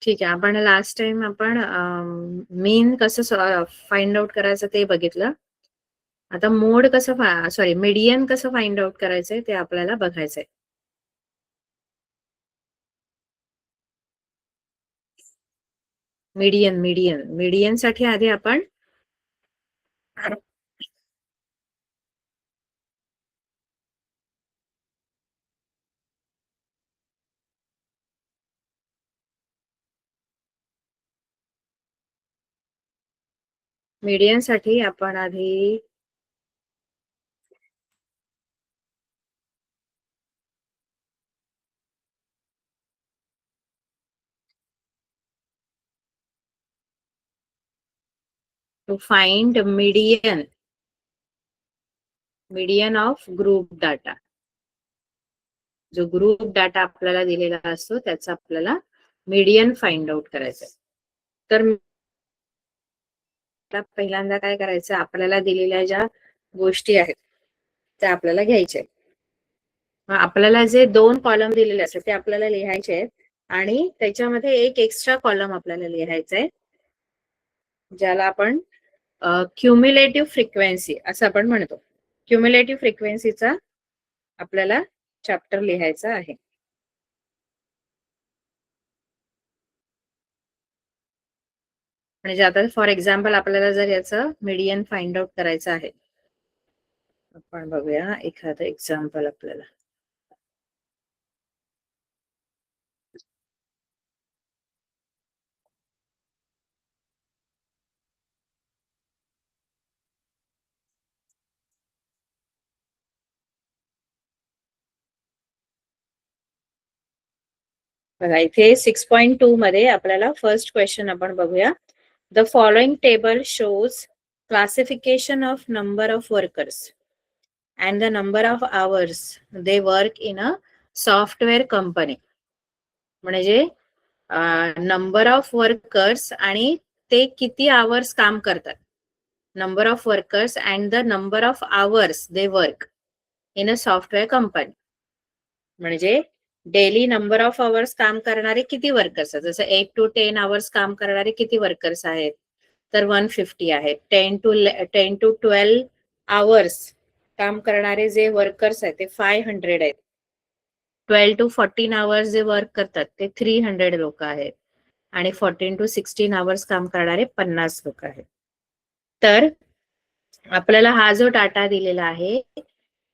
ठीक आहे. आपण लास्ट टाइम आपण मीन कसं फाइंड आउट करायचं ते बघितलं. आता मोड कसं मीडियन कसं फाइंड आउट करायचंय ते आपल्याला बघायचंय. मीडियन साठी आधी आपण मीडियन साठी आपण आधी to find median of group data. जो ग्रुप डाटा आपल्याला दिलेला असतो त्याचा आपल्याला मीडियन फाइंड आउट करायचं. तर पहिल्यांदा काय करायचं, आपल्याला दिलेल्या ज्या गोष्टी आहेत त्या आपल्याला घ्यायच्या. आपल्याला जे 2 कॉलम दिलेले असतात ते आपल्याला लिहायचे आहेत आणि त्याच्यामध्ये एक एक्स्ट्रा कॉलम आपल्याला लिहायचा आहे, ज्याला आपण क्युम्युलेटिव्ह फ्रिक्वेन्सी असं आपण म्हणतो. क्युम्युलेटिव्ह फ्रिक्वेन्सीचा आपल्याला चॅप्टर लिहायचा आहे. म्हणजे आता फॉर एक्झाम्पल आपल्याला जर याचं मीडियन फाइंड आउट करायचं आहे, आपण बघूया एखादं एक्झाम्पल आपल्याला. बघा इथे 6.2 मध्ये आपल्याला फर्स्ट क्वेश्चन आपण बघूया. The following table shows classification of number of workers and the number of hours they work in a software company. म्हणजे नंबर ऑफ वर्कर्स आणि ते किती आवर्स काम करतात. Number of workers and the number of hours they work in a software company. म्हणजे daily number of hours काम करणारे किती वर्कर्स आहेत. जसं 8 to 10 आवर्स काम करणारे किती वर्कर्स आहेत, तर 150 आहेत. 10 to 12 आवर्स काम करणारे जे वर्कर्स आहेत ते 500 आहेत. 12 to 14 आवर्स जे वर्क करतात ते 300 लोक आहेत आणि 14 to 16 आवर्स काम करणारे 50 लोक आहेत. तर आपल्याला हा जो डाटा दिलेला आहे,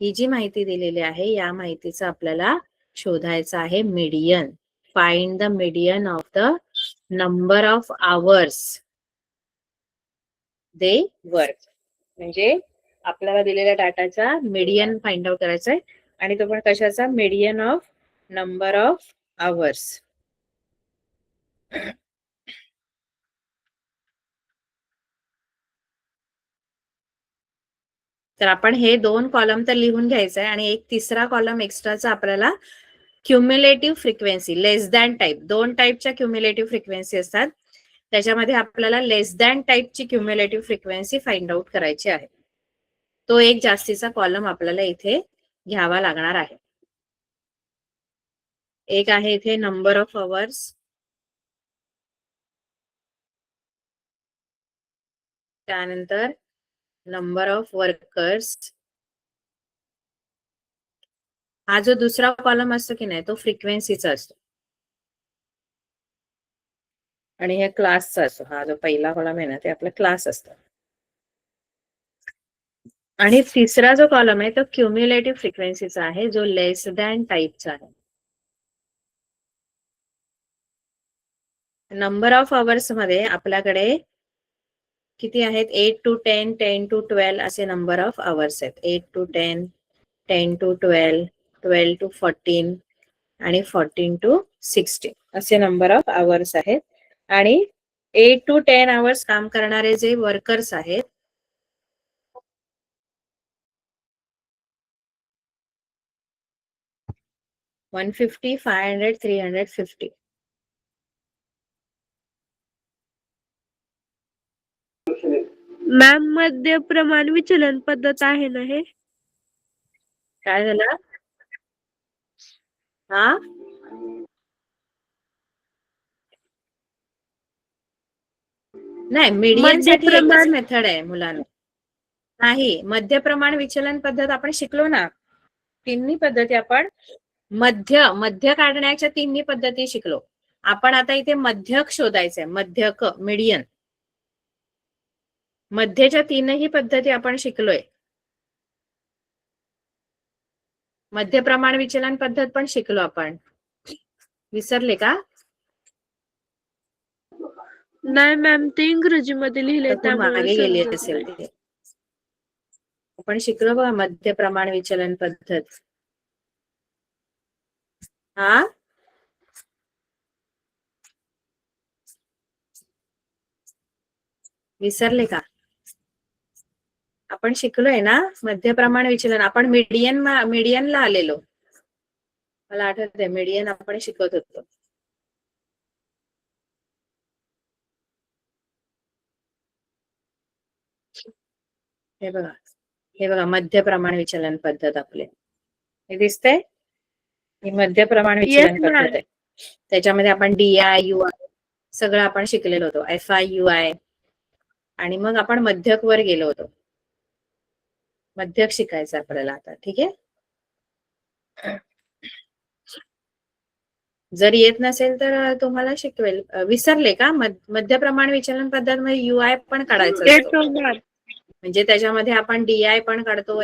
ही जी माहिती दिलेली आहे, या माहितीचा आपल्याला शोधायचा आहे median. Find the median of the number of hours they work. म्हणजे आपल्याला दिलेल्या डाटाचा मीडियन फाइंड आउट करायचा आहे आणि तो पण कशाचा, median of number of hours. तर आपण हे 2 कॉलम तर लिहून घ्यायचं आहे आणि एक तिसरा कॉलम एक्स्ट्राचा आपल्याला क्युम्युलेटिव्ह फ्रिक्वेन्सी लेस दॅन टाईप. 2 टाईपच्या क्युम्युलेटिव्ह फ्रिक्वेन्सी असतात, त्याच्यामध्ये आपल्याला लेस दॅन टाईपची क्युम्युलेटिव्ह फ्रिक्वेन्सी फाइंड आउट करायची आहे. तो एक जास्तीचा कॉलम आपल्याला इथे घ्यावा लागणार आहे. एक आहे इथे नंबर ऑफ आवर्स, त्यानंतर नंबर ऑफ वर्कर्स. हा जो दुसरा कॉलम असतो की नाही तो फ्रिक्वेन्सीचा असतो आणि हे क्लासचा असतो. हा जो पहिला कॉलम आहे ना ते आपला क्लास असतो. आणि तिसरा जो कॉलम आहे तो क्युम्युलेटिव्ह फ्रिक्वेन्सीचा आहे, जो लेस दॅन टाईपचा आहे. नंबर ऑफ आवर्स मध्ये आपल्याकडे किती आहेत, 8 to 10, 10 to 12 असे नंबर ऑफ आवर्स आहेत. 8 to 10, 10 to 12, 12 to 14 आणि 14 to 16 असे नंबर ऑफ आवर्स आहेत. आणि 8 to 10 आवर्स काम करणारे जे वर्कर्स आहेत, वन 500, 350. मॅम मध्य प्रमाण विचलन पद्धत आहे ना हे? काय झालं? हा नाही, मीडियन साठी एकच मध्यप्रमाण मेथड आहे मुलांना. नाही, मध्य प्रमाण विचलन पद्धत आपण शिकलो ना, तिन्ही पद्धती आपण मध्य काढण्याच्या तिन्ही पद्धती शिकलो आपण. आता इथे मध्यक शोधायचंय, मध्यक मीडियन. मध्यच्या तीनही पद्धती आपण शिकलोय. मध्य प्रमाण विचलन पद्धत पण शिकलो आपण. विसरले का? नाही मॅम, ते इंग्रजीमध्ये लिहिले तर खूप त्यामुळे मागे गेली समजत असेल नाही. ते. आपण शिकलो बघा मध्य प्रमाण विचलन पद्धत. हा, विसरले का? आपण शिकलोय ना मध्य प्रमाण विचलन. आपण मीडियनला आलेलो. मला आठवतंय मीडियन आपण शिकत होतो. हे बघा मध्य प्रमाण विचलन पद्धत आपले. हे दिसतंय? ही मध्य प्रमाण येस विचलन मॅम. पद्धत आहे. त्याच्यामध्ये आपण DI UI सगळं आपण शिकलेलो होतो. FI UI आणि मग आपण मध्यक वर गेलो होतो. मध्यक शिकायचं आपल्याला आता. ठीक आहे. जर येत नसेल तर तुम्हाला शिकवेल. विसरले का? मध्य प्रमाण विचलन पद्धत मध्ये UI पण काढायचा असतो. येतो मॅम. म्हणजे त्याच्यामध्ये आपण DI पण काढतो,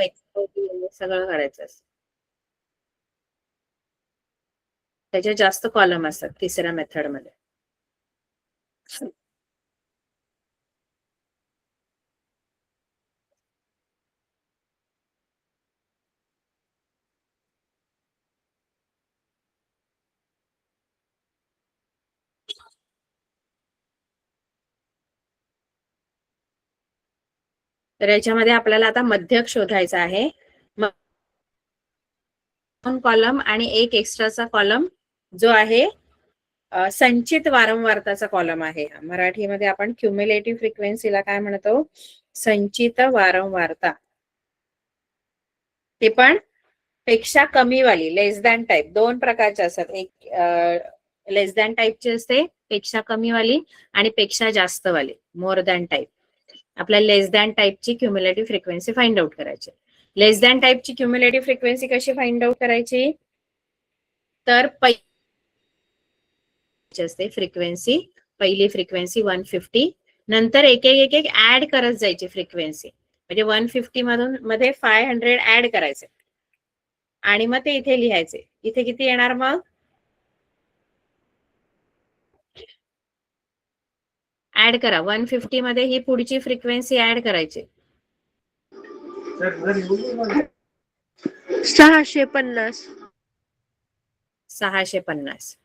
सगळं काढायचं असतं. त्याचे जास्त कॉलम असतात तिसऱ्या मेथड मध्ये. तर याच्यामध्ये आपल्याला आता मध्यक शोधायचा आहे. कॉलम आणि एक एक्स्ट्राचा कॉलम जो आहे संचित वारंवारताचा कॉलम आहे. मराठीमध्ये आपण क्युम्युलेटिव्ह फ्रिक्वेन्सीला काय म्हणतो? संचित वारंवारता. ते पण पेक्षा कमी वाली, लेस दॅन टाईप. दोन प्रकारचे असतात. एक लेस दॅन टाईपची असते, पेक्षा कमी वाली, आणि पेक्षा जास्त वाली, मोर दॅन टाईप. आपल्याला लेस दॅन टाईपची क्युम्युलेटिव्ह फ्रिक्वेन्सी फाइंड आउट करायची. लेस दॅन टाईपची क्युम्युलेटिव्ह फ्रिक्वेन्सी कशी फाइंड आउट करायची? तर असते फ्रिक्वेन्सी, पहिली फ्रिक्वेन्सी 150, नंतर एक एक ऍड करत जायची फ्रिक्वेन्सी. म्हणजे 150 मधून मध्ये 500 ऍड करायचे आणि मग ते इथे लिहायचे. इथे किती येणार मग? ऍड करा. 150 मध्ये ही पुढची फ्रिक्वेन्सी ऍड करायची. 650. 650.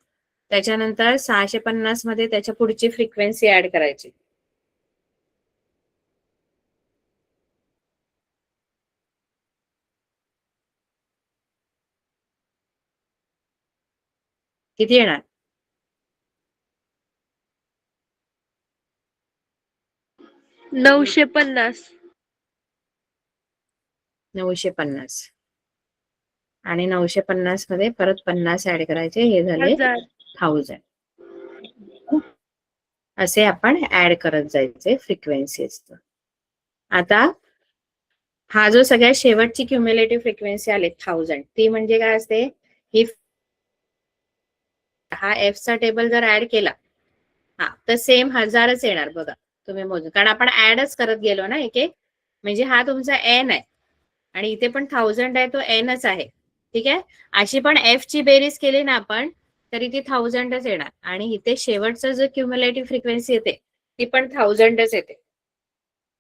त्याच्यानंतर 650 मध्ये त्याच्या पुढची फ्रिक्वेन्सी ऍड करायची. किती येणार? 950. 950. आणि 950 मध्ये परत 50 ऍड करायचे. हे झाले 1000. असे आपण ऍड करत जायचे फ्रिक्वेन्सीज. आता हा जो सगळ्यात शेवटची क्युम्युलेटिव्ह फ्रिक्वेन्सी आली 1000, ती म्हणजे काय असते? ही हा F चा टेबल जर ऍड केला तर सेम 1000च येणार. बघा तुम्ही मोजून, कारण आपण ऍडच करत गेलो ना एक एक. म्हणजे हा तुमचा N आहे आणि इथे पण 1000 आहे, तो Nच आहे. ठीक आहे. अशी पण F ची बेरीज केली ना आपण तरी ती 1000च येणार. आणि इथे शेवटचं जो क्युम्युलेटिव्ह फ्रिक्वेन्सी येते ती पण 1000च येते.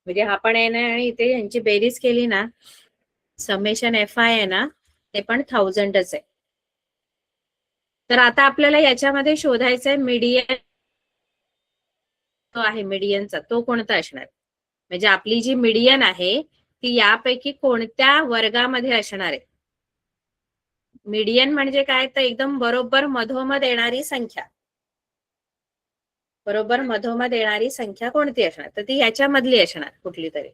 म्हणजे हा पण N आहे आणि इथे यांची बेरीज केली ना, समेशन FI आहे ना, ते पण 1000च आहे. तर आता आपल्याला याच्यामध्ये शोधायचं आहे मीडियन. तो आहे मीडियनचा, तो कोणता असणार? म्हणजे आपली जी मीडियन आहे ती यापैकी कोणत्या वर्गामध्ये असणार आहे? मीडियन म्हणजे काय? तर एकदम बरोबर मधोमध येणारी संख्या. बरोबर मधोमध येणारी संख्या कोणती असणार? तर ती याच्यामधली असणार कुठली तरी.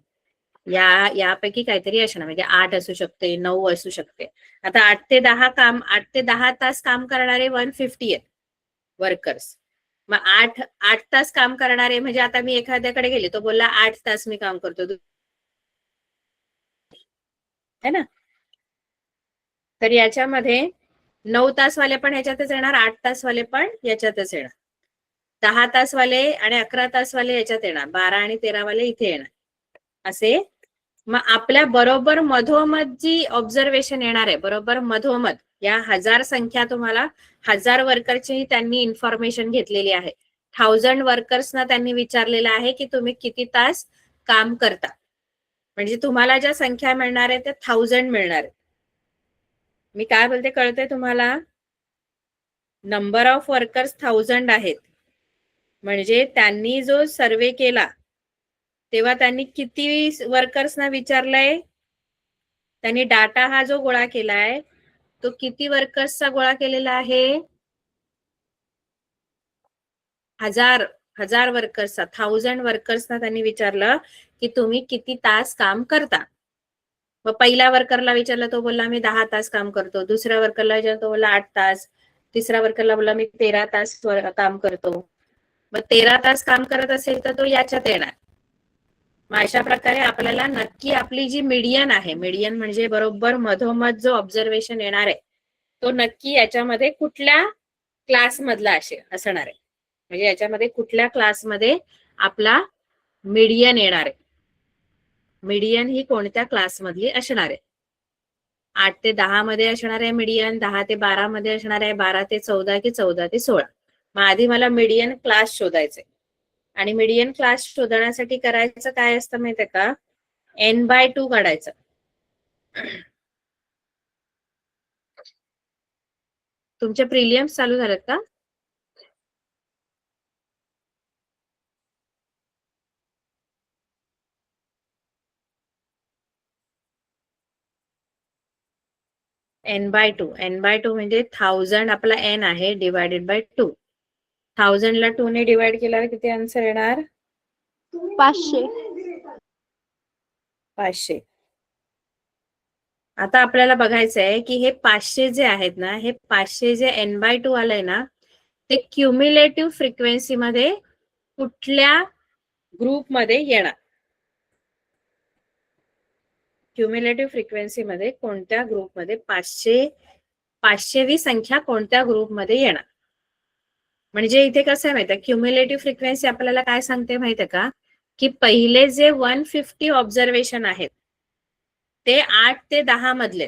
यापैकी काहीतरी असणार. म्हणजे 8 असू शकते, 9 असू शकते. आता 8 ते 10 तास काम करणारे 150 आहेत वर्कर्स. मग 8 तास काम करणारे म्हणजे आता मी एखाद्याकडे गेले, तो बोलला 8 तास मी काम करतो, है ना. तर याच्यामध्ये 9 तासवाले पण ह्याच्यातच येणार, 8 तासवाले पण याच्यातच येणार, 10 तासवाले आणि 11 तासवाले याच्यात येणार, 12 आणि 13वाले इथे येणार असे. मग आपल्या बरोबर मधोमध जी ऑब्झर्वेशन येणार आहे, बरोबर मधोमध या 1000 संख्या, तुम्हाला 1000 वर्करची त्यांनी इन्फॉर्मेशन घेतलेली आहे. 1000 वर्कर्सना त्यांनी विचारलेलं आहे की तुम्ही किती तास काम करता. म्हणजे तुम्हाला ज्या संख्या मिळणार आहे त्या 1000 मिळणार आहे. मी काय बोलते कळतंय तुम्हाला? नंबर ऑफ वर्कर्स 1000 आहेत. म्हणजे त्यांनी जो सर्वे केला तेव्हा त्यांनी किती वर्कर्सना विचारलंय? त्यांनी डाटा हा जो गोळा केलाय तो किती वर्कर्सचा गोळा केलेला आहे? 1000 वर्कर्सचा, 1000 वर्कर्सना त्यांनी विचारलं की तुम्ही किती तास काम करता. मग पहिल्या वर्करला विचारलं, तो बोलला मी 10 तास काम करतो. दुसऱ्या वर्करला विचारलं, तो बोलला 8 तास. तिसऱ्या वर्करला बोलला मी 13 तास काम करतो. मग 13 तास काम करत असेल तर तो याच्यात येणार. मग अशा प्रकारे आपल्याला नक्की आपली जी मीडियन आहे, मीडियन म्हणजे बरोबर मधोमध जो ऑब्झर्वेशन येणार आहे, तो नक्की याच्यामध्ये कुठल्या क्लास मधला असणार आहे. म्हणजे याच्यामध्ये कुठल्या क्लासमध्ये आपला मीडियन येणार आहे, मीडियन ही कोणत्या क्लासमधली असणार आहे. 8 ते 10 मध्ये असणार आहे मीडियन, 10 ते 12 मध्ये असणार आहे, 12 ते 14 की 14 ते 16. मग आधी मला मीडियन क्लास शोधायचे. आणि मीडियन क्लास शोधण्यासाठी करायचं काय असतं माहितीये का? n/2 काढायचं. तुमचे प्रिलियम्स चालू झालेत का? n/2 म्हणजे 1000 आपला n आहे डिवायडेड बाय 2. 1000 ला 2 ने डिवाइड केल्यावर किती आन्सर येणार? 500. 500. आता आपल्याला बघायचं आहे की हे 500 जे आहेत ना, हे 500 जे n/2 आलंय ना, ते क्युम्युलेटिव्ह फ्रिक्वेन्सी मध्ये कुठल्या ग्रुपमध्ये येणार? क्युम्युलेटिव्ह फ्रिक्वेन्सी मध्ये कोणत्या ग्रुपमध्ये 500वी संख्या कोणत्या ग्रुपमध्ये येणार? म्हणजे इथे कसं आहे माहितीये, क्युम्युलेटिव्ह फ्रिक्वेन्सी आपल्याला काय सांगते माहितीये का? की पहिले जे 150 ऑब्झर्वेशन आहेत ते 8 ते 10 मधले.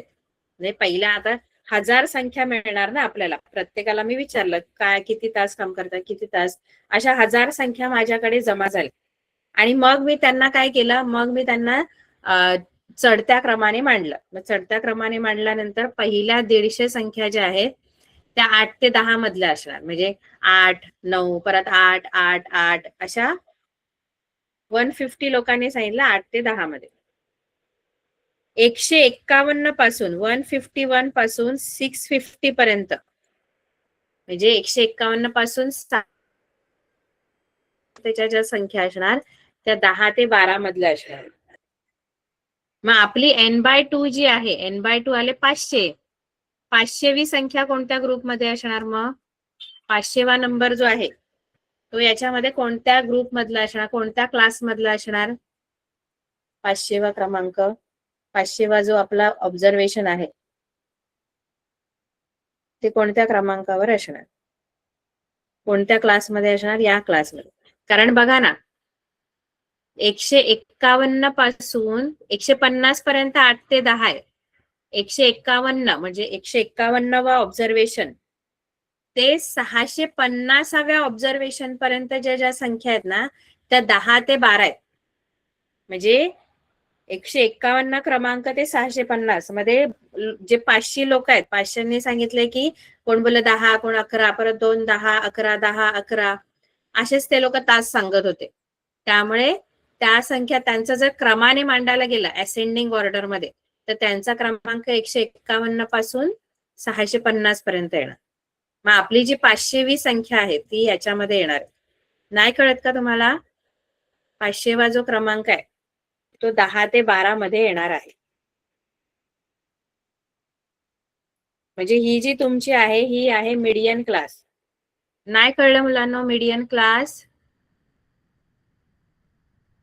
म्हणजे पहिल्या आता 1000 संख्या मिळणार ना आपल्याला, प्रत्येकाला मी विचारलं काय किती तास काम करतात, किती तास, अशा 1000 संख्या माझ्याकडे जमा झाल्या. आणि मग मी त्यांना काय केलं, मग मी त्यांना चढत्या क्रमाने मांडलं. मग चढत्या क्रमाने मांडल्यानंतर पहिल्या 150 संख्या ज्या आहेत त्या 8 ते 10 मधल्या असणार. म्हणजे 8, 9, परत 8, 8, 8 अशा 150 लोकांनी सांगितलं 8 ते 10 मध्ये. 151 पासून 151 पासून 650 पर्यंत, म्हणजे 151 पासून त्याच्या ज्या संख्या असणार त्या 10 ते 12 मधल्या असणार. मग आपली n/2 जी आहे, n/2 आले 500. 500वी संख्या कोणत्या ग्रुपमध्ये असणार? मग 500वा नंबर जो आहे तो याच्यामध्ये कोणत्या ग्रुप मधला असणार, कोणत्या क्लास मधला असणार? 500वा क्रमांक, 500वा जो आपला ऑब्झर्वेशन आहे ते कोणत्या क्रमांकावर असणार, कोणत्या क्लासमध्ये असणार? या क्लासमध्ये. कारण बघा ना, 151 पासून 150 पर्यंत 8 ते 10 आहे. 151 म्हणजे 151वा ऑब्झर्वेशन ते 650व्या ऑब्झर्वेशन पर्यंत ज्या संख्या आहेत ना त्या 10 ते 12 आहेत. म्हणजे 151 क्रमांक ते 650 मध्ये जे 500 लोक आहेत, 500नी सांगितले की कोण बोलले 10, कोण 11, परत 2 10, 11 10 11 असेच ते लोक तास सांगत होते. त्यामुळे त्या संख्या त्यांचा जर क्रमाने मांडायला गेला असेंडिंग ऑर्डर मध्ये तर त्यांचा क्रमांक 151 पासून 650 पर्यंत येणार. मग आपली जी 500वी संख्या आहे ती याच्यामध्ये येणार. नाही कळत का तुम्हाला? 500वा जो क्रमांक आहे तो 10 ते 12 मध्ये येणार आहे. म्हणजे ही जी तुमची आहे ही आहे मीडियन क्लास. नाही कळलं मुलांना मीडियन क्लास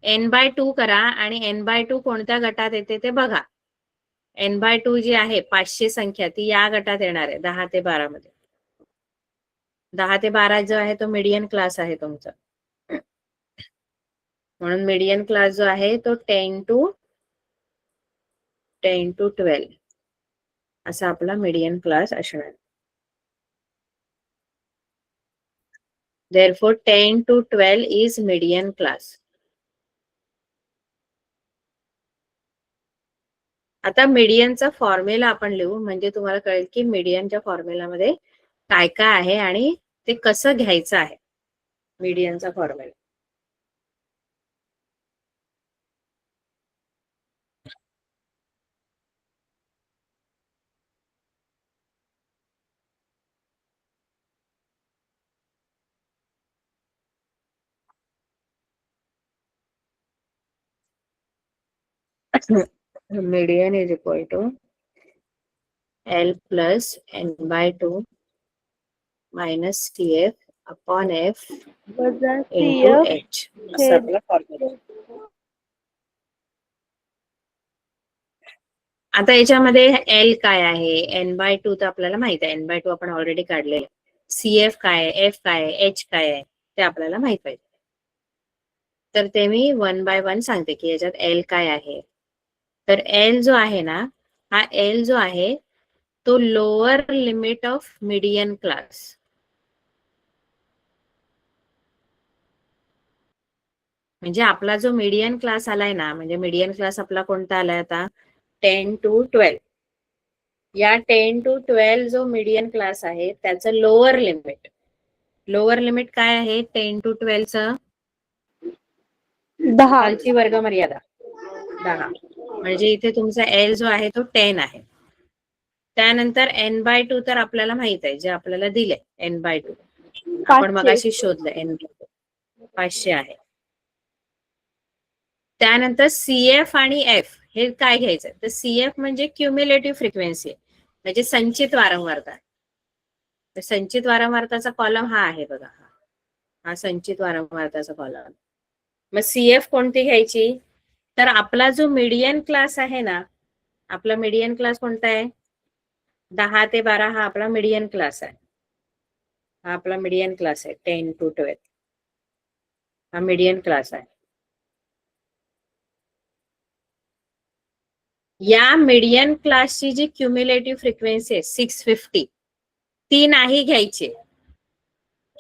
n/2 करा आणि n/2 कोणत्या गटात येते ते बघा. n/2 जी आहे 500 संख्या ती या गटात येणार आहे 10 ते 12 मध्ये. 10 ते 12 जो आहे तो मीडियन क्लास आहे तुमचा. म्हणून मीडियन क्लास जो आहे तो 10 to 12 असा आपला मीडियन क्लास असणार. Therefore 10 to 12 is median class. आता मीडियनचा फॉर्म्युला आपण लिहू म्हणजे तुम्हाला कळेल की मीडियनच्या फॉर्म्युलामध्ये काय काय आहे आणि ते कसं घ्यायचं आहे. मीडियनचा formula median is equal to L plus n/2 minus CF upon F वजा into CF H असा आपला फॉर्म्युला. आता याच्यामध्ये L काय आहे, n/2 तर आपल्याला माहित आहे, n/2 आपण ऑलरेडी काढलेलं. CF काय आहे, F काय आहे, H काय आहे ते आपल्याला माहित पाहिजे. तर ते मी 1 by 1 सांगते की याच्यात L काय आहे. तर L जो आहे ना, हा L जो आहे तो lower limit of median class. म्हणजे आपला जो मीडियन क्लास आलाय ना, म्हणजे मीडियन क्लास आपला कोणता आलाय आता 10 to 12. या 10 to 12 जो मीडियन क्लास आहे त्याचं लोअर लिमिट. लोअर लिमिट काय आहे 10 to 12 चं? 10. खालची वर्ग मर्यादा 10. म्हणजे इथे तुमचा L जो आहे तो 10 आहे. त्यानंतर n/2 तर आपल्याला माहित आहे, जे आपल्याला दिले n/2 आपण 500. मगाशी शोधलं n/2 500 आहे. त्यानंतर CF आणि F हे काय घ्यायचं, तर CF म्हणजे क्युम्युलेटिव्ह फ्रिक्वेन्सी म्हणजे संचित वारंवारता. तर संचित वारंवारताचा कॉलम हा आहे बघा, हा संचित वारंवारताचा कॉलम. मग CF कोणती घ्यायची, तर आपला जो मीडियन क्लास आहे ना, आपला मीडियन क्लास कोणता आहे 10 ते 12 हा आपला मीडियन क्लास आहे. हा आपला मीडियन क्लास आहे 10 to 12 हा मीडियन क्लास आहे. या मीडियन क्लासची जी क्युम्युलेटिव्ह फ्रिक्वेन्सी आहे 650 ती नाही घ्यायची.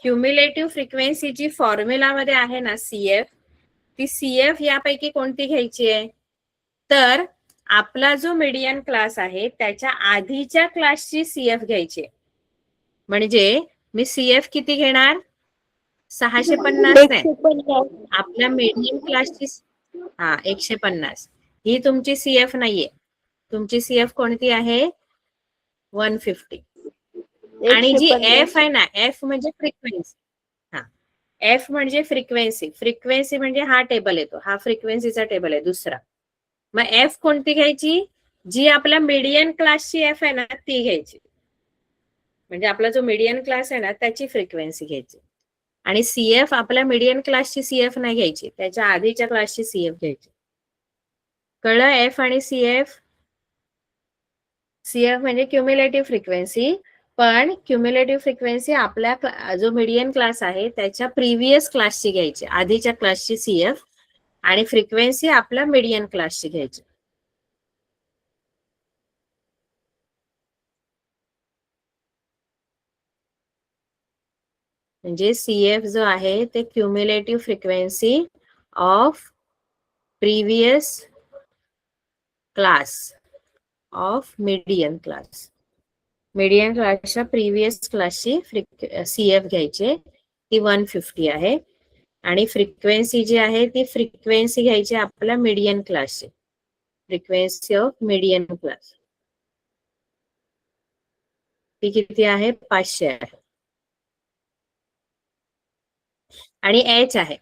क्युम्युलेटिव्ह फ्रिक्वेन्सी जी फॉर्म्युला मध्ये आहे ना CF, ती CF यापैकी कोणती घ्यायची आहे, तर आपला जो मीडियन क्लास आहे त्याच्या आधीच्या क्लासची CF घ्यायची. म्हणजे मी CF किती घेणार 650 नाही, 150. आपल्या मीडियन क्लासची 150 ही तुमची CF नाहीये. तुमची CF कोणती आहे 150. आणि जी 150. F आहे ना, F म्हणजे फ्रिक्वेन्सी. F म्हणजे फ्रिक्वेन्सी. फ्रिक्वेन्सी म्हणजे हा टेबल येतो, हा फ्रिक्वेन्सीचा टेबल आहे दुसरा. मग F कोणती घ्यायची, जी आपल्या मीडियन क्लासची F आहे ना ती घ्यायची. म्हणजे आपला जो मीडियन क्लास आहे ना त्याची फ्रिक्वेन्सी घ्यायची. आणि CF आपल्या मीडियन क्लासची CF नाही घ्यायची, त्याच्या आधीच्या क्लासची CF घ्यायची. कळलं F आणि CF? CF म्हणजे क्युम्युलेटिव्ह फ्रिक्वेन्सी, पण क्युम्युलेटिव्ह फ्रिक्वेन्सी आपल्या जो मीडियन क्लास आहे त्याच्या प्रिव्हियस क्लासची घ्यायची, आधीच्या क्लासची CF, आणि फ्रिक्वेन्सी आपल्या मीडियन क्लासची घ्यायची. म्हणजे CF जो आहे ते cumulative frequency of previous class of median class. Median क्लासच्या प्रिव्हियस क्लासची CF घ्यायची, ती 150 आहे. आणि फ्रिक्वेन्सी जी आहे ती फ्रिक्वेन्सी घ्यायची आपल्या मीडियन क्लासची, फ्रिक्वेन्सी ऑफ मीडियन क्लास. ती किती आहे 500 आहे. आणि H आहे.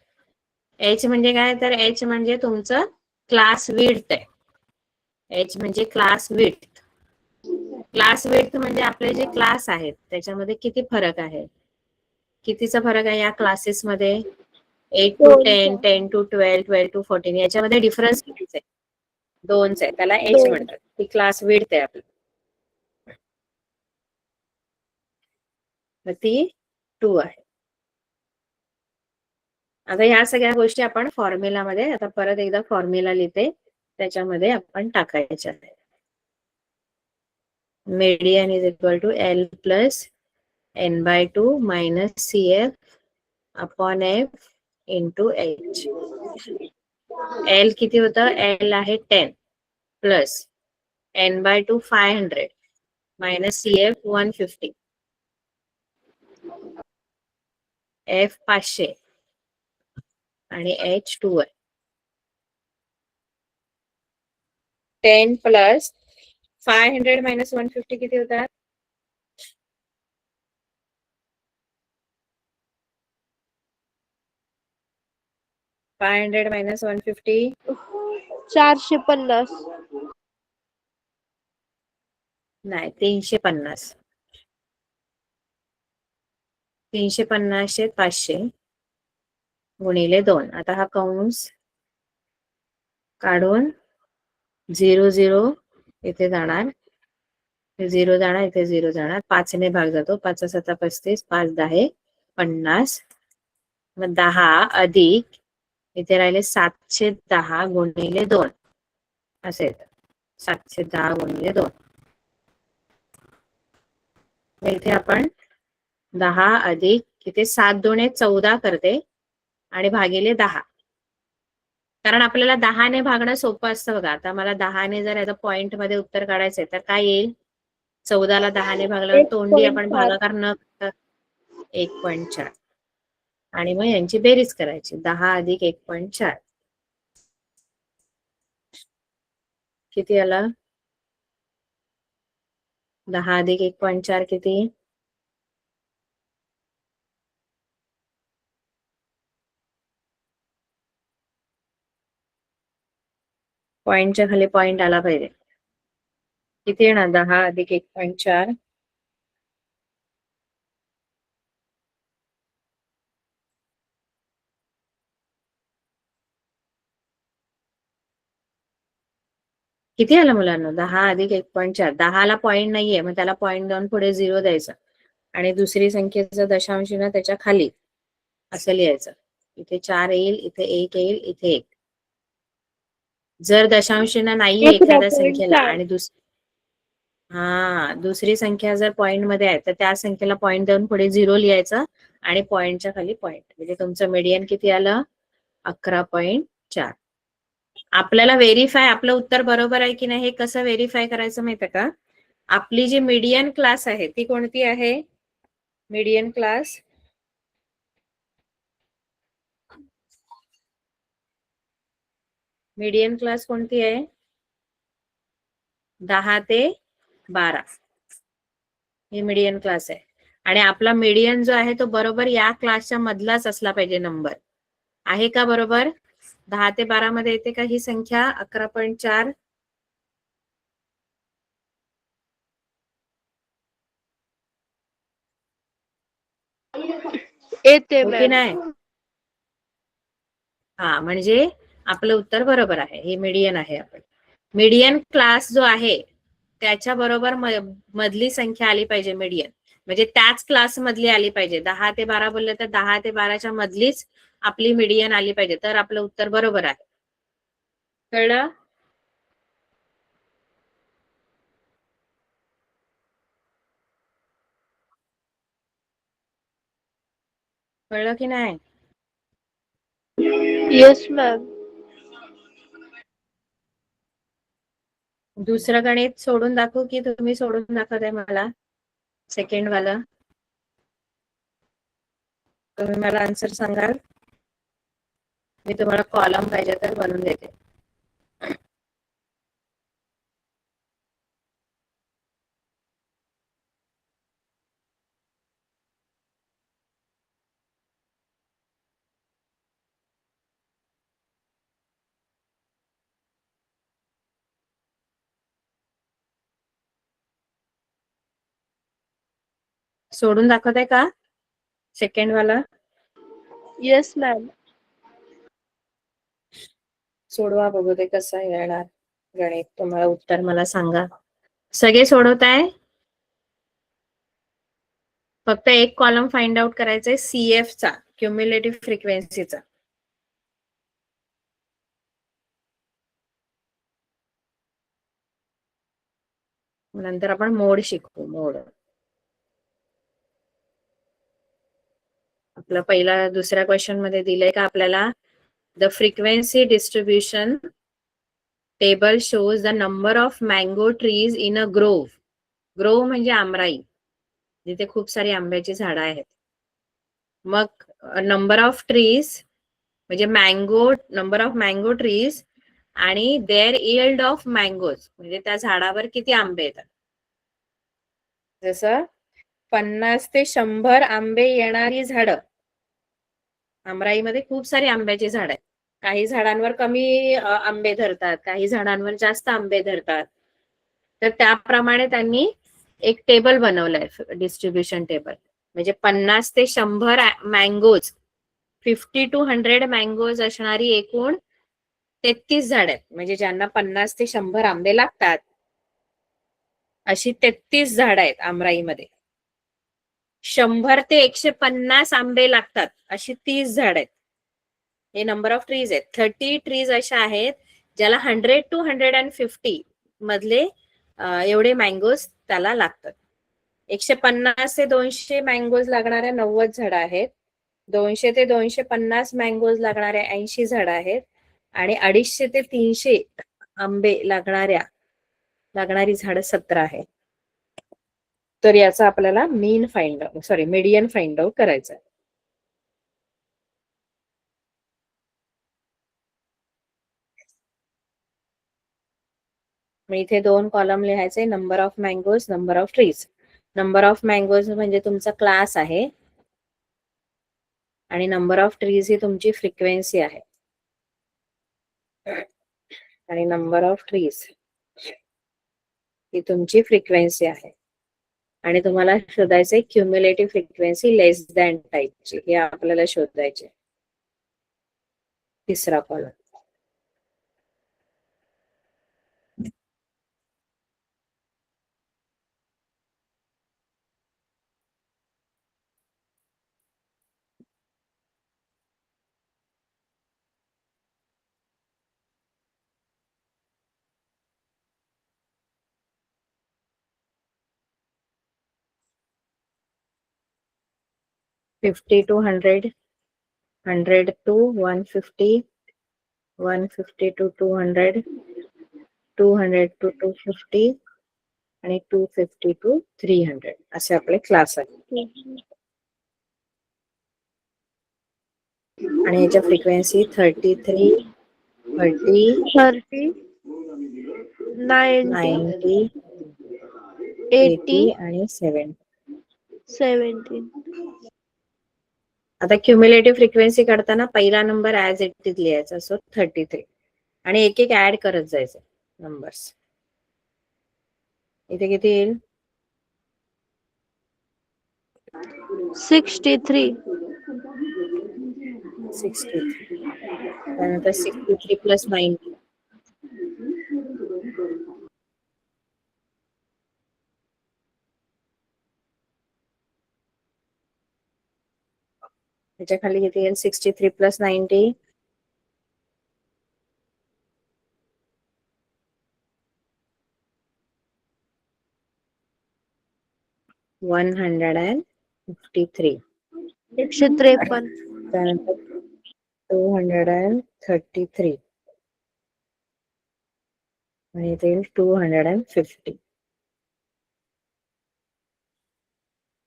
H म्हणजे काय, तर H म्हणजे तुमचं क्लास विड्थ आहे. H म्हणजे क्लास विड्थ. क्लास विड्थ म्हणजे आपले जे क्लास आहेत त्याच्यामध्ये किती फरक आहे. कितीचा फरक आहे या क्लासेस मध्ये? 8 to 10, 10 to 12, 12 to 14 याच्यामध्ये डिफरन्स कितीच आहे? 2च आहे. त्याला एच दोन. म्हणतात. ती क्लास विड्थ आहे आपली. तर ती 2 आहे. आता ह्या सगळ्या गोष्टी आपण फॉर्म्युलामध्ये, आता परत एकदा फॉर्म्युला लिहिते, त्याच्यामध्ये आपण टाकायच्या आहे. Median is equal to L plus n/2 minus CF upon F into H. L किती होतं? L आहे 10 plus n/2 500 minus CF 150 F 500 आणि H 2 आहे. 10 प्लस 500 मायनस 150 किती होतात? 500 मायनस 150 450. नाही, 350. 350 500 गुणिले 2. आता हा कंस काढून 0 0 इथे जाणार, 0 जाणार, इथे 0 जाणार, 5 ने भाग जातो, 5 7 35, 5 10 50, मग 10 अधिक इथे राहिले 710 गुणिले 2 असे येतं. 710 गुणिले 2. इथे आपण 10 अधिक इथे 7 2 14 करते आणि भागिले 10, कारण आपल्याला 10 ने भागणं सोपं असतं बघा. आता मला 10 ने जर याचा पॉइंट मध्ये उत्तर काढायचंय तर काय येईल? 14 ला 10 ने भागल्यावर तोंडी आपण 1.4. भागाकार न करता 1.4 आणि मग यांची बेरीज करायची. 10 अधिक 1.4 किती आला? 10 अधिक 1.4 किती? पॉइंटच्या खाली पॉइंट आला पाहिजे. किती येणार? 10 अधिक 1.4 किती आलं मुलांना? 10 अधिक 1.4. 10 ला पॉइंट नाहीये, मग त्याला पॉइंट देऊन पुढे 0 द्यायचं आणि दुसरी संख्येचं दशांश ना त्याच्या खाली असं लिहायचं. इथे 4 येईल, इथे 1 येईल, इथे 1. जर दशांश चिन्ह नाहीये एखाद्या संख्येला 11.4. आणि दुसरी संख्या जर पॉइंट मध्ये आहे तर त्या संख्येला पॉइंट देऊन पुढे 0 लिहायचं आणि पॉइंटच्या खाली पॉइंट. म्हणजे तुमचं मीडियन किती आलं? 11.4. आपल्याला व्हेरीफाय आपलं उत्तर बरोबर आहे की नाही हे कसं व्हेरीफाय करायचं माहितीये का? आपली जी मीडियन क्लास आहे ती कोणती आहे? मीडियन क्लास कोणती आहे? 10 ते 12 ही मीडियन क्लास आहे. आणि आपला मीडियन जो आहे तो बरोबर या क्लासच्या मधलाच असला पाहिजे नंबर. आहे का बरोबर? 10 ते 12 मध्ये येते का ही संख्या 11.4? येते हो की मॅम. नाही? म्हणजे आपलं उत्तर बरोबर आहे. हे मीडियन आहे. आपण मीडियन क्लास जो आहे त्याच्या बरोबर मधली संख्या आली पाहिजे मीडियन, म्हणजे त्याच क्लास मधली आली पाहिजे. 10 ते 12 बोलले तर 10 ते 12च्या मधलीच आपली मीडियन आली पाहिजे, तर आपलं उत्तर बरोबर आहे. कळलं? कळलं की नाही? Yes ma'am. दुसरं गणित सोडून दाखवू की तुम्ही सोडून दाखवताय मला? सेकंड वाला तुम्ही मला आन्सर सांगाल? मी तुम्हाला कॉलम पाहिजे तर बनवून देते. सोडून दाखवताय का? सेकंड वाला येस मॅम. सोडवा बघू ते कसं येणार गणित. तुम्हाला उत्तर मला सांगा. सगळे सोडवताय? फक्त एक कॉलम फाइंड आउट करायचंय CF चा, क्युम्युलेटिव्ह फ्रिक्वेन्सीचा. नंतर आपण मोड शिकू. मोड आपला पहिला दुसऱ्या क्वेश्चन मध्ये दिलंय का आपल्याला, the frequency distribution table shows the number of mango trees in a grove. Grove म्हणजे आमराई, जिथे खूप सारी आंब्याची झाडं आहेत. मग नंबर ऑफ ट्रीज म्हणजे नंबर ऑफ मँगो ट्रीज आणि देअर यील्ड ऑफ मँगोज म्हणजे त्या झाडावर किती आंबे येतात. जसं 50 ते 100 आंबे येणारी झाडं. आमराईमध्ये खूप सारी आंब्याची झाड आहेत. काही झाडांवर कमी आंबे धरतात, काही झाडांवर जास्त आंबे धरतात. तर त्याप्रमाणे त्यांनी एक टेबल बनवलंय, डिस्ट्रीब्युशन टेबल. म्हणजे 50 ते 100 मँगोज, 50 to 100 मँगोज असणारी एकूण 33 झाड आहेत. म्हणजे ज्यांना 50 ते 100 आंबे लागतात अशी 33 झाड आहेत आमराईमध्ये. 100 ते 150 आंबे लागतात अशी 30 झाड आहेत. हे नंबर ऑफ ट्रीज आहेत. 30 ट्रीज अशा आहेत ज्याला 100 to 150 मधले एवढे मँगोज त्याला लागतात. 150 ते 200 मँगोज लागणाऱ्या 90 झाडं आहेत. 200 ते 250 मँगोज लागणाऱ्या 80 झाडं आहेत. आणि 250 ते 300 आंबे लागणारी झाडं 17 आहेत. तर याचा आपल्याला मीडियन फाइंड आउट करायचं आहे. मग इथे 2 कॉलम लिहायचे, number of mangoes, number of trees. Number of mangoes म्हणजे तुमचा क्लास आहे आणि नंबर ऑफ ट्रीज ही तुमची फ्रिक्वेन्सी आहे. आणि नंबर ऑफ ट्रीज ही तुमची फ्रिक्वेन्सी आहे. आणि तुम्हाला शोधायचे क्युम्युलेटिव्ह फ्रिक्वेन्सी लेस दॅन टाईपची, हे आपल्याला शोधायचे. तिसरा column. $50 to $100, $100 to $150, $150 to $200, $200 to $250 आणि $250 to $300 असे आपले क्लास आहेत. आणि याच्या फ्रिक्वेन्सी 33, 30, 30, 90, 90, 80, 80 आणि 70. 70. आता क्युम्युलेटिव्ह फ्रिक्वेन्सी काढताना पहिला नंबर ऍज इट इज लिहायचा असो 33 आणि एक एक ऍड करत जायचं नंबर्स. इथे किती येईल? 63. 63. त्यानंतर 63 प्लस 90. त्याच्या खाली किती येईल? 63 प्लस 90. 153. 153. त्यानंतर 233 आणि इथे येईल 250.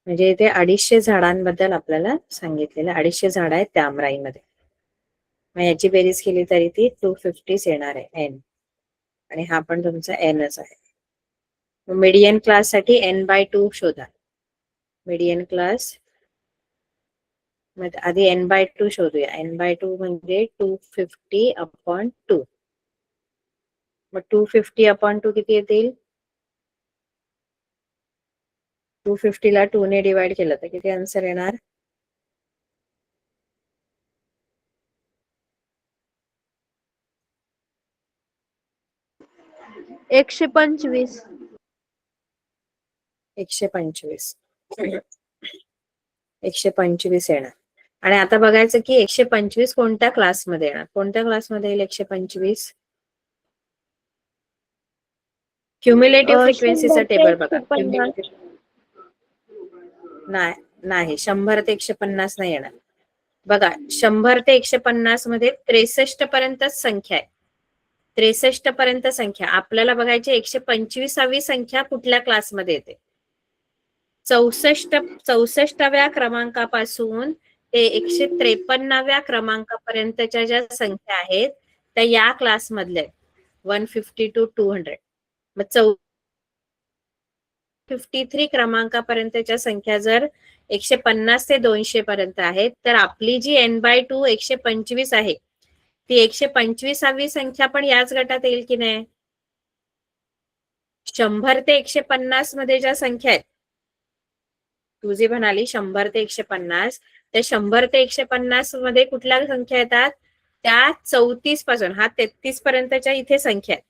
म्हणजे इथे 250 झाडांबद्दल आपल्याला सांगितलेलं. 250 झाड आहेत त्या आमराईमध्ये. मग याची बेरीज केली तरी ती 250 येणार आहे n. आणि हा पण तुमचा nच आहे. मीडियन क्लास साठी n/2 शोधा. मीडियन क्लास आधी n/2 शोधूया. n/2 म्हणजे 250/2. मग 250/2 किती येतील? 250 ला 2 ने डिवाइड केलं तर किती आन्सर येणार? 125. 125. 125 येणार. आणि आता बघायचं की 125 कोणत्या क्लासमध्ये येणार. कोणत्या क्लासमध्ये येईल 125? क्युम्युलेटिव्ह फ्रिक्वेन्सीचं 100 ते टेबल बघा. 150. नाही 100 ते 150 नाही येणार. बघा 100 ते 150 मध्ये 63 पर्यंतच संख्या आहे. 63 पर्यंत संख्या आपल्याला बघायची. 125वी संख्या कुठल्या क्लासमध्ये येते. 64व्या क्रमांकापासून ते 153व्या क्रमांकापर्यंतच्या ज्या संख्या आहेत त्या या क्लासमधल्या 150 to 200. मग 53 क्रमांकापर्यंतच्या संख्या जर 150 ते 200 पर्यंत आहेत तर आपली जी n/2 125 आहे ती 125वी संख्या पण याच गटात येईल की नाही. 100 ते 150 मध्ये ज्या संख्या आहेत तू जी म्हणाली 100 ते 150 त्या 100 ते 150 मध्ये कुठल्या संख्या येतात त्या 34 पासून हा 33 पर्यंतच्या इथे संख्या आहेत.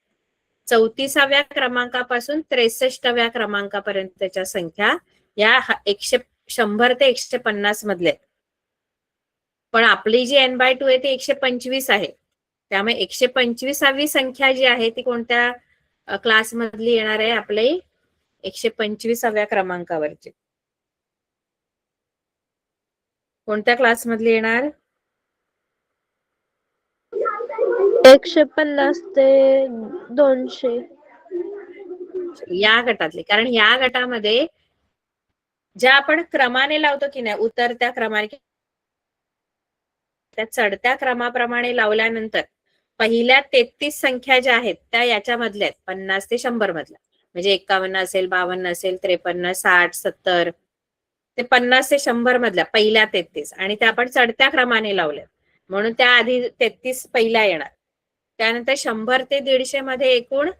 34व्या क्रमांकापासून 63व्या क्रमांकापर्यंतच्या संख्या या 100 ते 150 मधल्या. पण आपली जी n/2 आहे ती 125 आहे. त्यामुळे 125वी संख्या जी आहे ती कोणत्या क्लास मधली येणार आहे. आपली 125व्या क्रमांकावरची कोणत्या क्लास मधली येणार. 150 ते 200. या गटातली. कारण या गटामध्ये ज्या आपण क्रमाने लावतो की नाही उतरत्या क्रमाने त्या चढत्या क्रमाप्रमाणे लावल्यानंतर पहिल्या 33 संख्या ज्या आहेत त्या याच्यामधल्या आहेत 50 ते 100 मधल्या. म्हणजे 51 असेल 52 असेल 53 60 70 ते 50 ते 100 मधल्या पहिल्या 33 आणि त्या आपण चढत्या क्रमाने लावल्या म्हणून त्या आधी 33 पहिल्या येणार. त्यानंतर 100 ते 150 मध्ये एकूण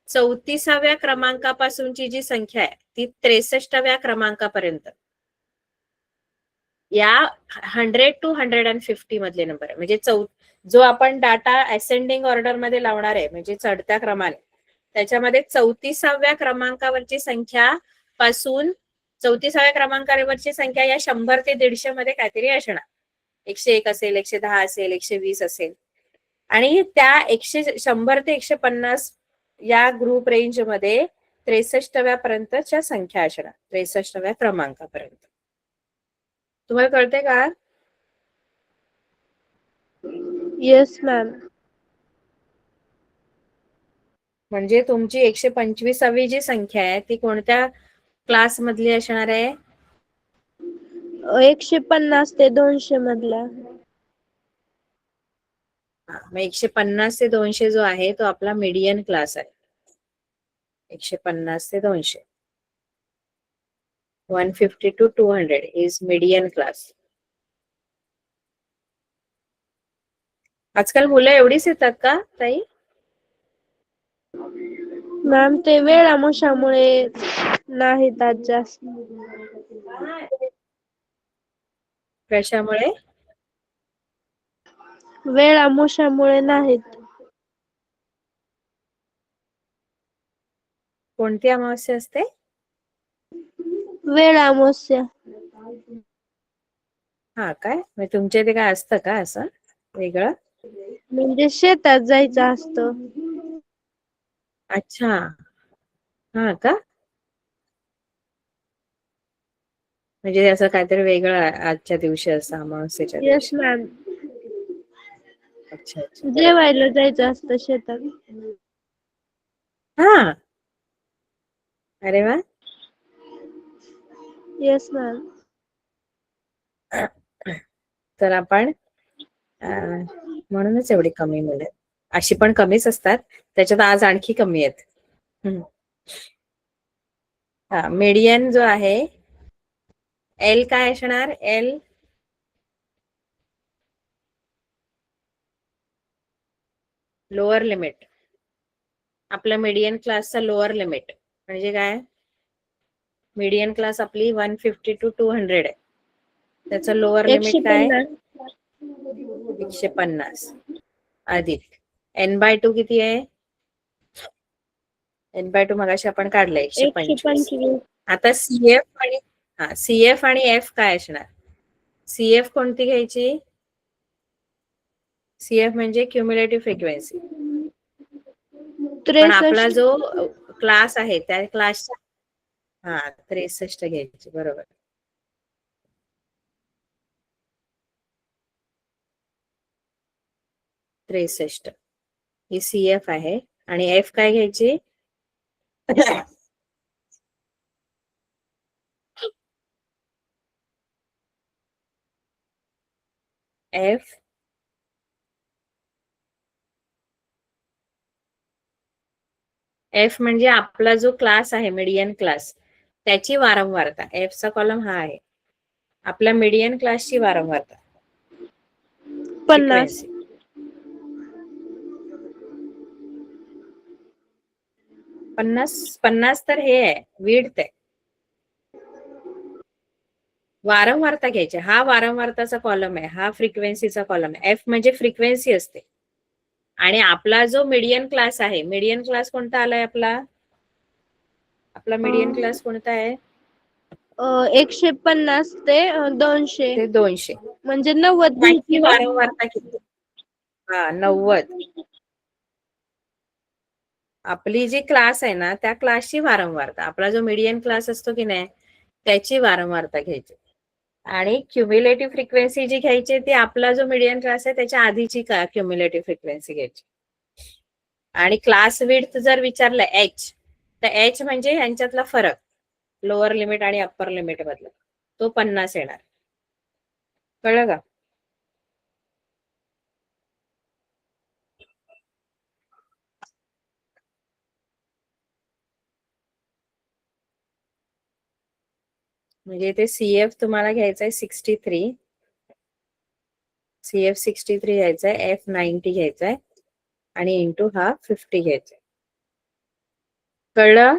34व्या क्रमांकापासूनची जी संख्या आहे ती 63व्या क्रमांकापर्यंत या 100 to 150 मधले नंबर आहे. म्हणजे जो आपण डाटा असेंडिंग ऑर्डर मध्ये लावणार आहे म्हणजे चढत्या क्रमाने त्याच्यामध्ये 34व्या क्रमांकावरची संख्या पासून 34व्या क्रमांकावरची संख्या या 100 ते 150 मध्ये काहीतरी असणार. 101 असेल 110 असेल 120 असेल आणि त्या 100 ते 150 या ग्रुप रेंज मध्ये 63व्या पर्यंतच्या संख्या असणार. 63व्या क्रमांकापर्यंत. तुम्हाला कळते का. Yes ma'am. म्हणजे तुमची 125वी जी संख्या आहे ती कोणत्या क्लास मधली असणार आहे. 150 ते 200 मधला. मग 150 ते 200 जो आहे तो आपला मीडियन क्लास आहे. 150 ते 200 150 to 200 इज मीडियन क्लास. आजकाल मुलं एवढीच येतात का ताई. मॅम ते वेळामुळे नाहीत आज जास्त. कशामुळे. वेळामुळे नाहीत. कोणती अमावस्या असते. वेळामुळे. हा काय म्हणजे तुमच्या इथे काय असतं का असं वेगळं. म्हणजे शेतात जायचं असतं. अच्छा हा का. म्हणजे असं काहीतरी वेगळं आजच्या दिवशी असं अमावस्येच्या येस दिवशी. मॅम. अच्छा अच्छा. जेवायला जायचं असतं शेतात. हा अरे वा. Yes ma'am. तर आपण म्हणूनच एवढी कमी मुलं अशी पण कमीच असतात त्याच्यात आज आणखी कमी आहेत. हा मीडियन जो आहे एल काय असणार. L lower limit. आपला मीडियन क्लासचा लोअर लिमिट म्हणजे काय. मीडियन क्लास आपली 150 to 200 आहे. त्याचं लोअर लिमिट काय 150 अधिक n/2 किती आहे n/2 मगाशी आपण काढलं 125. 125. आता सीएफ आणि एफ काय असणार? सीएफ कोणती घ्यायची? सीएफ म्हणजे क्युम्युलेटिव्ह फ्रिक्वेन्सी. पण आपला 63. जो क्लास आहे त्या क्लासच्या 63 घ्यायची. बरोबर. ही सीएफ आहे आणि एफ काय घ्यायची? एफ म्हणजे आपला जो क्लास आहे मीडियन क्लास त्याची वारंवारता. एफ चा कॉलम हा आहे. आपल्या मीडियन क्लासची वारंवारता 50. फ्रिक्वेन्सी. 50 तर हे आहे, विड्थ आहे. वारंवारता घ्यायची. हा वारंवारताचा कॉलम आहे, हा फ्रिक्वेन्सीचा कॉलम आहे. एफ म्हणजे फ्रिक्वेन्सी असते. आणि आपला जो मीडियन क्लास आहे, मीडियन क्लास कोणता आलाय आपला? आपला मीडियन क्लास कोणता आहे? 150 ते 200 ते 200 म्हणजे 90 त्याची घ्यायची. वारंवारता किती? 90. आपली जी क्लास आहे ना त्या क्लासची वारंवारता, आपला जो मीडियन क्लास असतो की नाही त्याची वारंवारता घ्यायची. आणि क्युम्युलेटिव्ह फ्रिक्वेन्सी जी घ्यायची ती आपला जो मीडियन क्लास आहे त्याच्या आधीची क्युम्युलेटिव्ह फ्रिक्वेन्सी घ्यायची. आणि क्लास विड्थ जर विचारलं एच, तर एच म्हणजे ह्यांच्यातला फरक, लोअर लिमिट आणि अप्पर लिमिट मधला, तो 50 येणार. कळलं का? म्हणजे इथे सीएफ तुम्हाला घ्यायचा आहे 63. सीएफ 63 घ्यायचा आहे, एफ 90 घ्यायचा आहे आणि इंटू हा 50 घ्यायचा आहे. कळलं?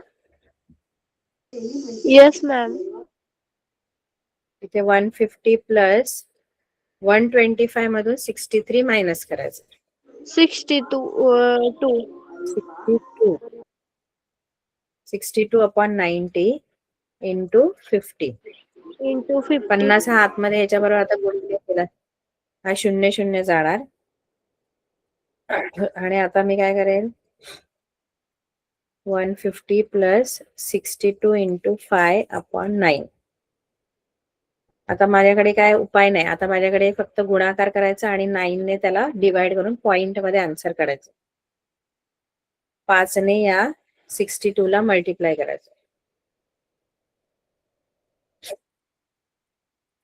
Yes ma'am. इथे 150 प्लस 125 मधून 63 मायनस करायचं. 62. 62 अपॉन 90 इंटू 50. इंटू 50. 50 हा आतमध्ये याच्या बरोबर आता गुणिले केला, हा 0 जाणार. आणि आता मी काय करेल, 150 प्लस 62 इंटू 5 अपॉन 9. आता माझ्याकडे काय उपाय नाही, आता माझ्याकडे फक्त गुणाकार करायचा आणि 9 ने त्याला डिवाइड करून पॉइंट मध्ये आन्सर करायचं. 5 ने या 62 ला मल्टिप्लाय करायचं.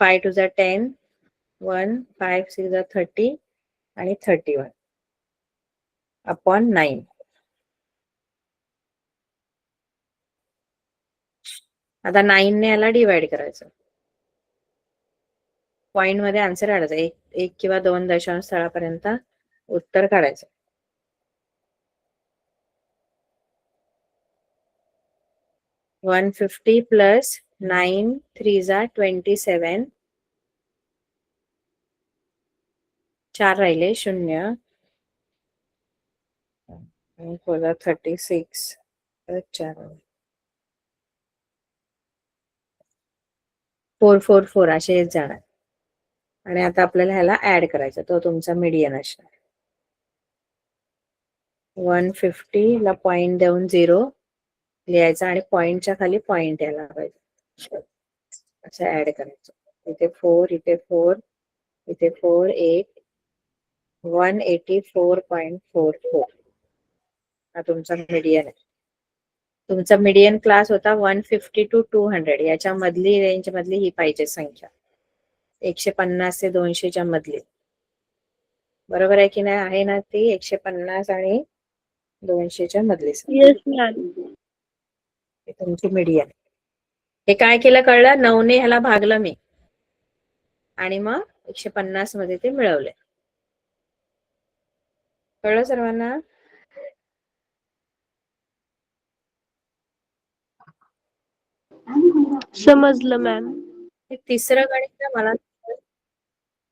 5 टू जा 10, 1, 5 6 जा 30 आणि 31 अपॉन 9. आता 9 ने याला डिवाइड करायचं. पॉइंट मध्ये आन्सर काढायचा, एक किंवा 2 दशांश स्थळापर्यंत उत्तर काढायचं. वन 150 प्लस 9 3 जा 27, 4 राहिले 0, 4 जा 36, 4 4 4 4 असे येत जाणार. आणि आता आपल्याला ह्याला ऍड करायचा, तो तुमचा मीडियन असणार. 150 ला पॉइंट देऊन 0 लिहायचा आणि पॉइंटच्या खाली पॉइंट यायला पाहिजे, असं ऍड करायचं. इथे 4, इथे 4, इथे 4, 8, 184.44. हा तुमचा मीडियन आहे. तुमचा मीडियन क्लास होता 150 टू 200, याच्या मधली रेंज मधली ही पाहिजे संख्या, 150 ते 200 मधली. बरोबर आहे की नाही? आहे ना ती 150 आणि 200 मधली संख्या. Yes ma'am. तुमची मीडियन. हे काय केलं कळलं? 9 ने ह्याला भागलं मी आणि मग 150 मध्ये ते मिळवले. कळलं सर्वांना? समजलं मॅम. तिसरं गणित ना, मला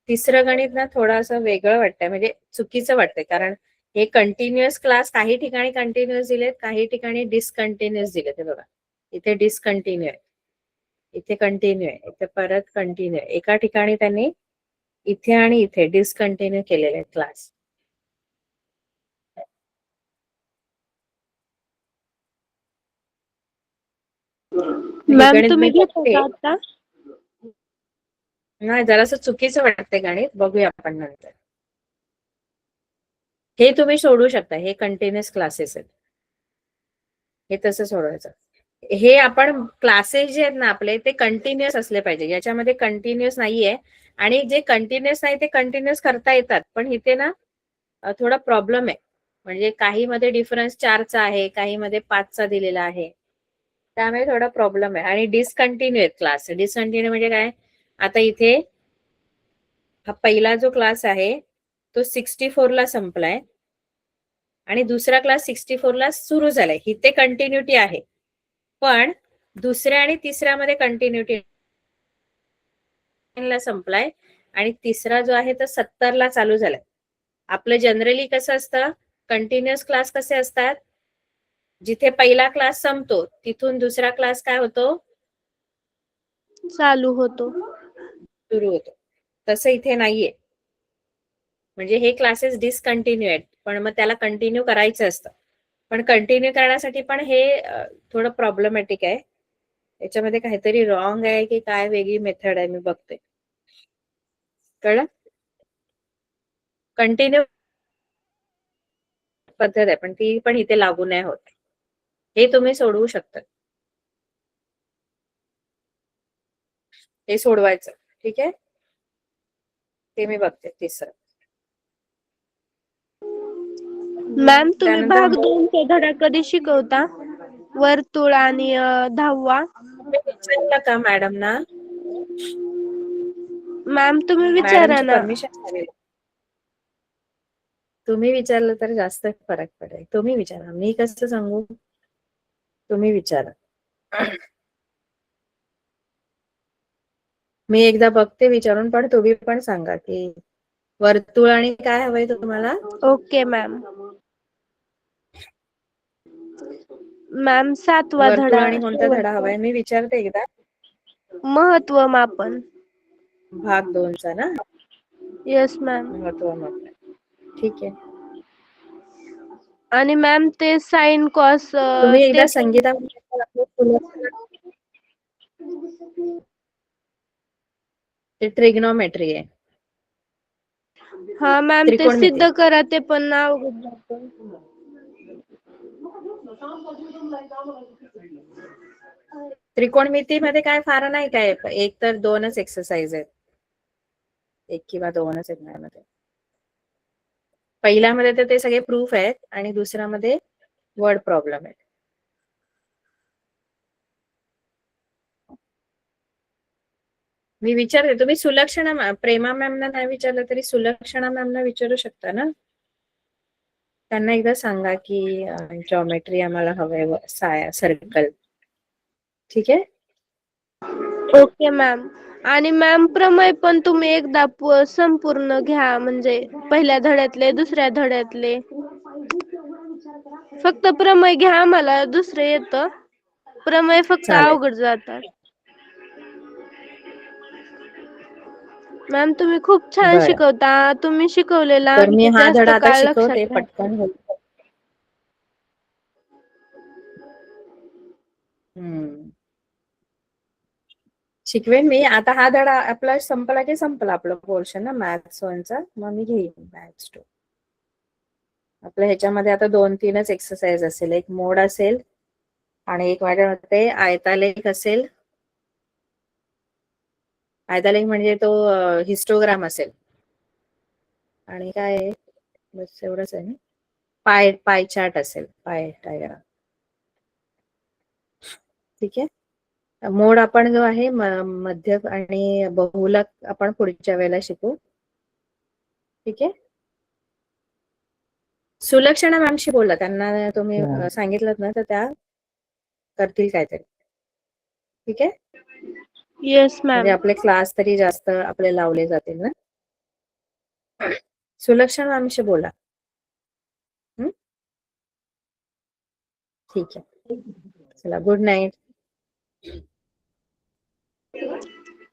तिसरं गणित ना थोडंसं वेगळं वाटतंय, म्हणजे चुकीचं वाटतंय. कारण हे कंटिन्युअस क्लास काही ठिकाणी कंटिन्युअस दिलेत, काही ठिकाणी डिसकंटिन्युअस दिलेत. हे बघा, इथे डिसकंटिन्यू आहे, इथे कंटिन्यू आहे, इथे परत कंटिन्यू आहे. एका ठिकाणी त्यांनी इथे आणि इथे डिसकंटिन्यू केलेले आहेत क्लास. मॅम गणित मी तुम्ही घेता बघते. का आता? नाही, जरासं चुकीचं वाटतंय गणित, बघूया आपण नंतर. हे तुम्ही सोडू शकता, हे कंटिन्युअस क्लासेस आहेत, हे तसं सोडवायचं. हे आपण क्लासेस जे आहेत ना आपले, ते कंटिन्युअस असले पाहिजे. याच्यामध्ये कंटिन्युअस नाहीये, आणि जे कंटिन्युअस नाही ते कंटिन्युअस करता येतात, पण इथे ना थोडा प्रॉब्लेम आहे. म्हणजे काही मध्ये डिफरन्स 4चा आहे, काही मध्ये 5चा दिलेला आहे, त्यामुळे थोडा प्रॉब्लेम आहे. आणि डिसकंटिन्यू आहेत क्लास. डिसकंटिन्यू म्हणजे काय, आता इथे हा पहिला जो क्लास आहे तो 64 ला संपलाय आणि दुसरा क्लास 64 ला सुरू झालाय. इथे कंटिन्युटी आहे, पण दुसऱ्या आणि तिसऱ्यामध्ये कंटिन्युटी ला संपलाय, आणि तिसरा जो आहे तो 70 ला चालू झालाय. आपलं जनरली कसं असतं, कंटिन्युअस क्लास कसे असतात, जिथे पहिला क्लास संपतो तिथून दुसरा क्लास काय होतो, चालू होतो. सुरू होतो. तसं इथे नाहीये. म्हणजे हे क्लासेस डिसकंटिन्यू आहेत, पण मग त्याला कंटिन्यू करायचं असतं. पण कंटिन्यू करण्यासाठी पण हे थोडं प्रॉब्लेमॅटिक आहे. याच्यामध्ये काहीतरी रॉंग आहे की काय, वेगळी मेथड आहे, मी बघते. कळलं? कंटिन्यू पद्धत आहे, पण ती पण इथे लागू नाही होत. हे तुम्ही सोडवू शकता. हे सोडवायचं, ठीक आहे. ते मी बघते तिसरं. मॅम तुम्ही त्यानंतर भाग 2 चा धडा कधी शिकवता? वर्तुळ आणि 10वा. विचारलं का मॅडम ना? मॅम तुम्ही विचारा मॅडमची ना. परमिशन हवी. तुम्ही विचारलं तर जास्त फरक पडेल. तुम्ही विचारा, मी कसं सांगू? तुम्ही विचारा. मी एकदा बघते विचारून, पण तुम्ही पण सांगा की वर्तुळ आणि काय हवंय तुम्हाला. Okay ma'am. मॅम 7वा वर्तुळ धडा आणि कोणता धडा हवाय मी विचारते एकदा. महत्व मापन. भाग 2 चा ना? Yes ma'am. महत्व मापन, ठीक आहे. आणि मॅम ते साइन कॉस तुम्ही एकदा ते संगीता ते ट्रिग्नोमेट्री आहे. हा मॅम ते त्रिकोणमिती. सिद्ध करा, ते पण नाव जातं. त्रिकोणमितीमध्ये काय फार नाही, काय एक तर 2च एक्सरसाइज आहेत, 1 किंवा 2च आहेत माझ्यामध्ये. पहिल्यामध्ये तर ते सगळे प्रूफ आहेत, आणि दुसऱ्यामध्ये वर्ड प्रॉब्लेम आहे. मी विचारते, तुम्ही सुलक्षणा प्रेमा मॅमना नाही विचारलं तरी सुलक्षणा मॅमना विचारू शकता ना. त्यांना एकदा सांगा की जॉमेट्री आम्हाला हवंय, सर्कल. ठीक आहे. Okay ma'am. आणि मॅम प्रमेय पण तुम्ही एकदा संपूर्ण घ्या, म्हणजे पहिल्या धड्यातले दुसऱ्या धड्यातले. फक्त प्रमेय घ्या, आम्हाला दुसरं येतं. प्रमेय फक्त चालेल. अवघड जातात. मॅम तुम्ही खूप छान बरं, शिकवता. तुम्ही शिकवलेला तर मी हा जास्त धडा आता काळ शिकवते, लक्षात राहतो. पटकन होईल. शिकवेन मी. आता हा धडा आपला संपला की संपला आपलं पोर्शन ना मॅथ्स 1चा, मग मी घेईन मॅथ्स 2. आपल्या ह्याच्यामध्ये आता 2-3च एक्सरसाइज असेल. एक मोड असेल, आणि एक माझ्या मते आयतालेख असेल. आयतालेख म्हणजे तो हिस्टोग्राम असेल, आणि काय आहे, बस एवढंच आहे ना. पाय चार्ट असेल, पाय डायग्राम. ठीक आहे. मोड आपण जो आहे मध्य आणि बहुलक आपण पुढच्या वेळेला शिकू. ठीक आहे. सुलक्षणा मॅमशी बोला, त्यांना तुम्ही सांगितलं ना, तर त्या करतील काहीतरी. ठीक आहे. येस म्हणजे मॅम. आपले क्लास तरी जास्त आपले लावले जातील ना. सुलक्षणा मॅमशी बोला. ठीक आहे. चला, good night.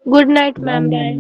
Good night ma'am, bye.